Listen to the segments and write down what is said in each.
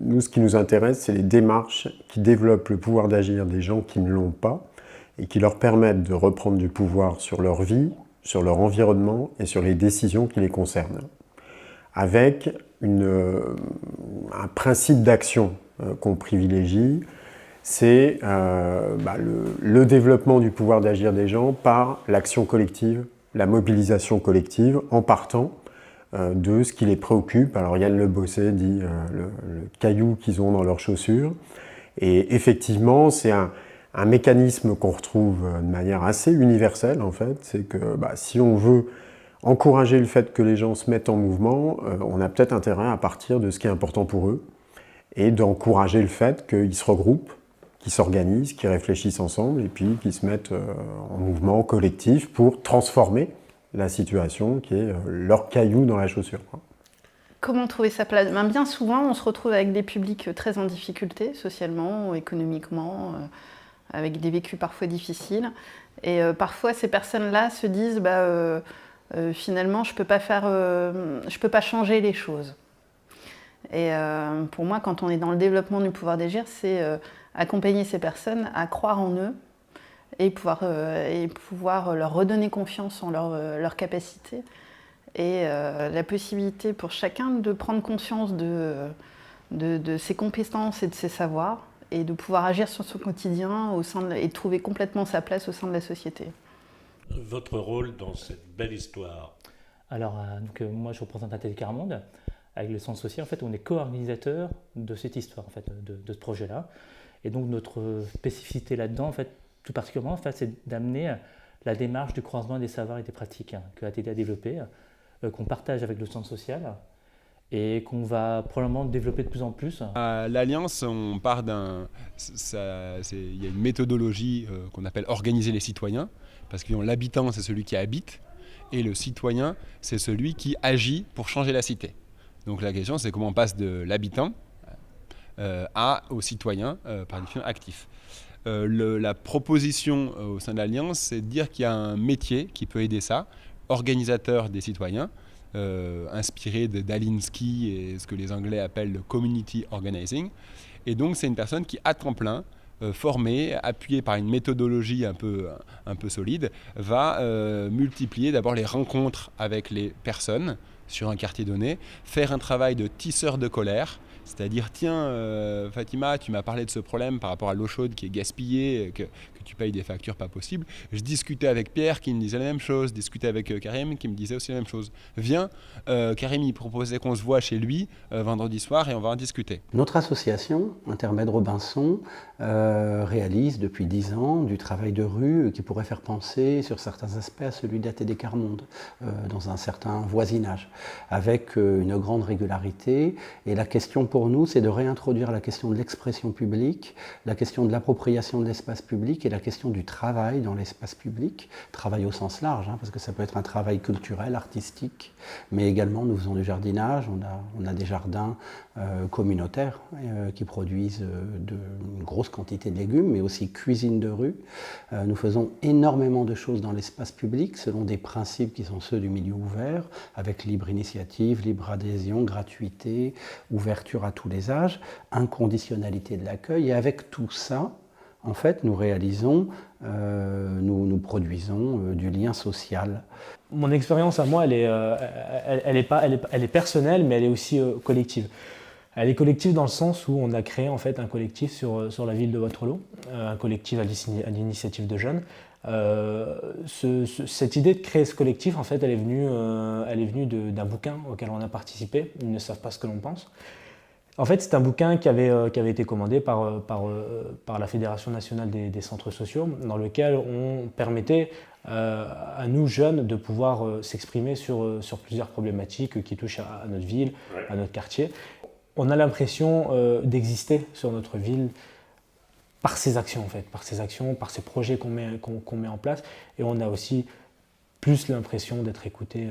Nous, ce qui nous intéresse, c'est les démarches qui développent le pouvoir d'agir des gens qui ne l'ont pas et qui leur permettent de reprendre du pouvoir sur leur vie, sur leur environnement et sur les décisions qui les concernent. Avec un principe d'action qu'on privilégie, c'est le développement du pouvoir d'agir des gens par l'action collective, la mobilisation collective, en partant de ce qui les préoccupe. Alors Yann Le Bosset dit le caillou qu'ils ont dans leurs chaussures. Et effectivement, c'est un mécanisme qu'on retrouve de manière assez universelle, en fait. C'est que si on veut encourager le fait que les gens se mettent en mouvement, on a peut-être intérêt à partir de ce qui est important pour eux et d'encourager le fait qu'ils se regroupent, qu'ils s'organisent, qu'ils réfléchissent ensemble et puis qu'ils se mettent en mouvement collectif pour transformer la situation qui est leur caillou dans la chaussure. Comment trouver sa place? Bien souvent, on se retrouve avec des publics très en difficulté, socialement ou économiquement, avec des vécus parfois difficiles. Et parfois, ces personnes-là se disent finalement, je peux pas changer les choses. Et pour moi, quand on est dans le développement du pouvoir d'agir, c'est accompagner ces personnes à croire en eux et pouvoir leur redonner confiance en leur capacité et la possibilité pour chacun de prendre conscience de ses compétences et de ses savoirs et de pouvoir agir sur son quotidien et de trouver complètement sa place au sein de la société. Votre rôle dans cette belle histoire? Alors, moi je représente Atelier Carmonde. Avec le Centre social, en fait, on est co-organisateur de cette histoire, en fait, de ce projet-là. Et donc notre spécificité là-dedans, en fait, tout particulièrement, en fait, c'est d'amener la démarche du croisement des savoirs et des pratiques que ATD a développé, qu'on partage avec le Centre social et qu'on va probablement développer de plus en plus. À l'Alliance, on part il y a une méthodologie qu'on appelle organiser les citoyens, parce que l'habitant, c'est celui qui habite, et le citoyen, c'est celui qui agit pour changer la cité. Donc la question, c'est comment on passe de l'habitant au citoyen, par définition actif. La proposition au sein de l'Alliance, c'est de dire qu'il y a un métier qui peut aider ça, organisateur des citoyens, inspiré d'Alinsky et ce que les Anglais appellent le community organizing. Et donc c'est une personne qui, à temps plein, formée, appuyée par une méthodologie un peu solide, va multiplier d'abord les rencontres avec les personnes sur un quartier donné, faire un travail de tisseur de colère, c'est-à-dire, tiens, Fatima, tu m'as parlé de ce problème par rapport à l'eau chaude qui est gaspillée, que tu payes des factures pas possibles. Je discutais avec Pierre qui me disait la même chose, discutais avec Karim qui me disait aussi la même chose. Viens, Karim, il proposait qu'on se voit chez lui vendredi soir et on va en discuter. Notre association, Intermède Robinson, réalise depuis 10 ans du travail de rue qui pourrait faire penser sur certains aspects à celui d'ATD Carmonde, dans un certain voisinage, avec une grande régularité. Et la question pour nous, c'est de réintroduire la question de l'expression publique, la question de l'appropriation de l'espace public et la question du travail dans l'espace public, travail au sens large, parce que ça peut être un travail culturel, artistique, mais également nous faisons du jardinage, on a des jardins communautaires qui produisent une grosse quantité de légumes, mais aussi cuisine de rue. Nous faisons énormément de choses dans l'espace public selon des principes qui sont ceux du milieu ouvert, avec libre initiative, libre adhésion, gratuité, ouverture à tous les âges, inconditionnalité de l'accueil. Et avec tout ça, en fait, nous réalisons, nous produisons du lien social. Mon expérience à moi, elle est personnelle, mais elle est aussi collective. Elle est collective dans le sens où on a créé en fait un collectif sur la ville de Waterloo, un collectif à l'initiative de jeunes. Cette idée de créer ce collectif, en fait, elle est venue d'un bouquin auquel on a participé. Ils ne savent pas ce que l'on pense. En fait, c'est un bouquin qui avait été commandé par la Fédération nationale des centres sociaux, dans lequel on permettait à nous jeunes de pouvoir s'exprimer sur plusieurs problématiques qui touchent à notre ville, à notre quartier. On a l'impression d'exister sur notre ville par ces actions, en fait, par ces projets qu'on met en place, et on a aussi plus l'impression d'être écouté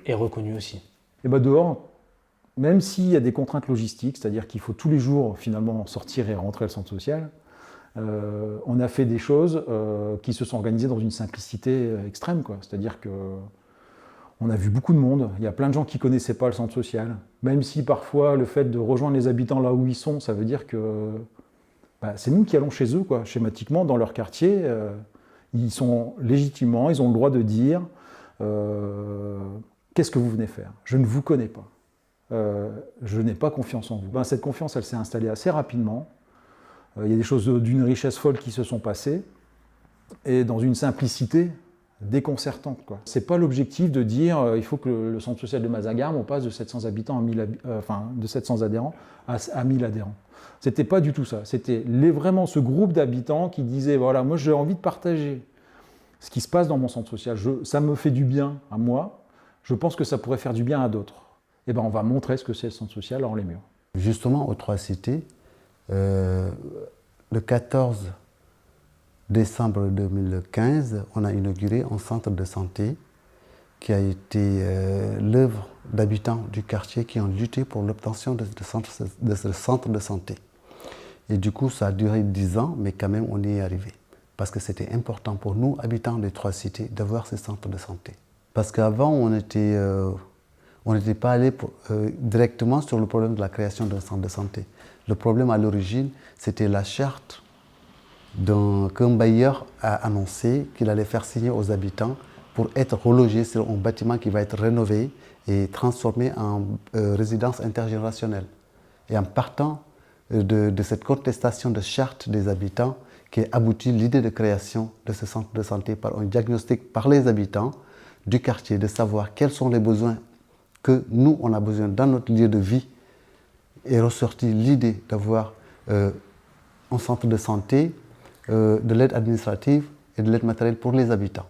et reconnu aussi. Et dehors, même s'il y a des contraintes logistiques, c'est-à-dire qu'il faut tous les jours finalement sortir et rentrer le centre social, on a fait des choses qui se sont organisées dans une simplicité extrême, quoi. C'est-à-dire que On a vu beaucoup de monde, il y a plein de gens qui ne connaissaient pas le centre social, même si parfois le fait de rejoindre les habitants là où ils sont, ça veut dire que c'est nous qui allons chez eux, quoi, schématiquement, dans leur quartier. Ils sont légitimement, ils ont le droit de dire qu'est-ce que vous venez faire? Je ne vous connais pas. Je n'ai pas confiance en vous. Cette confiance, elle s'est installée assez rapidement. Il y a des choses d'une richesse folle qui se sont passées, et dans une simplicité déconcertante. Ce n'est pas l'objectif de dire il faut que le centre social de Mazagarbe, on passe de 700 habitants à 1000, de 700 adhérents à 1000 adhérents. C'était pas du tout ça. C'était vraiment ce groupe d'habitants qui disaient voilà, moi j'ai envie de partager ce qui se passe dans mon centre social. Ça me fait du bien à moi. Je pense que ça pourrait faire du bien à d'autres. Et on va montrer ce que c'est le centre social en les murs. Justement, aux Trois Cités, le 14 décembre 2015, on a inauguré un centre de santé qui a été l'œuvre d'habitants du quartier qui ont lutté pour l'obtention de ce centre de santé. Et du coup, ça a duré 10 ans, mais quand même, on y est arrivé. Parce que c'était important pour nous, habitants des Trois Cités, d'avoir ce centre de santé. Parce qu'avant, on n'était pas allé directement sur le problème de la création d'un centre de santé. Le problème à l'origine, c'était la charte qu'un bailleur a annoncé qu'il allait faire signer aux habitants pour être relogés sur un bâtiment qui va être rénové et transformé en résidence intergénérationnelle. Et en partant de cette contestation de charte des habitants, qui a abouti l'idée de création de ce centre de santé par un diagnostic par les habitants du quartier, de savoir quels sont les besoins que nous, on a besoin dans notre lieu de vie, est ressortie l'idée d'avoir un centre de santé, de l'aide administrative et de l'aide matérielle pour les habitants.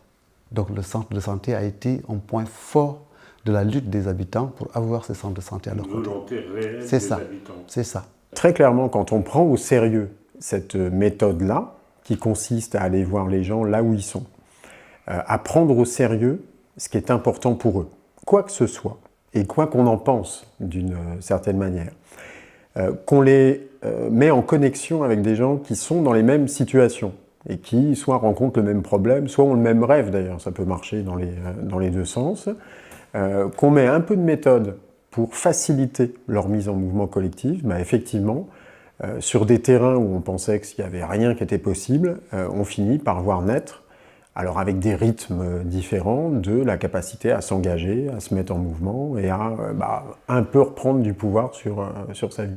Donc le centre de santé a été un point fort de la lutte des habitants pour avoir ce centre de santé à leur côté. Une volonté réelle C'est des ça, habitants. c'est ça. Très clairement, quand on prend au sérieux cette méthode-là, qui consiste à aller voir les gens là où ils sont, à prendre au sérieux ce qui est important pour eux, quoi que ce soit, et quoi qu'on en pense d'une certaine manière, qu'on les met en connexion avec des gens qui sont dans les mêmes situations et qui soit rencontrent le même problème, soit ont le même rêve d'ailleurs, ça peut marcher dans les deux sens, qu'on met un peu de méthode pour faciliter leur mise en mouvement collectif, effectivement, sur des terrains où on pensait qu'il n'y avait rien qui était possible, on finit par voir naître, alors avec des rythmes différents, de la capacité à s'engager, à se mettre en mouvement et à un peu reprendre du pouvoir sur sa vie.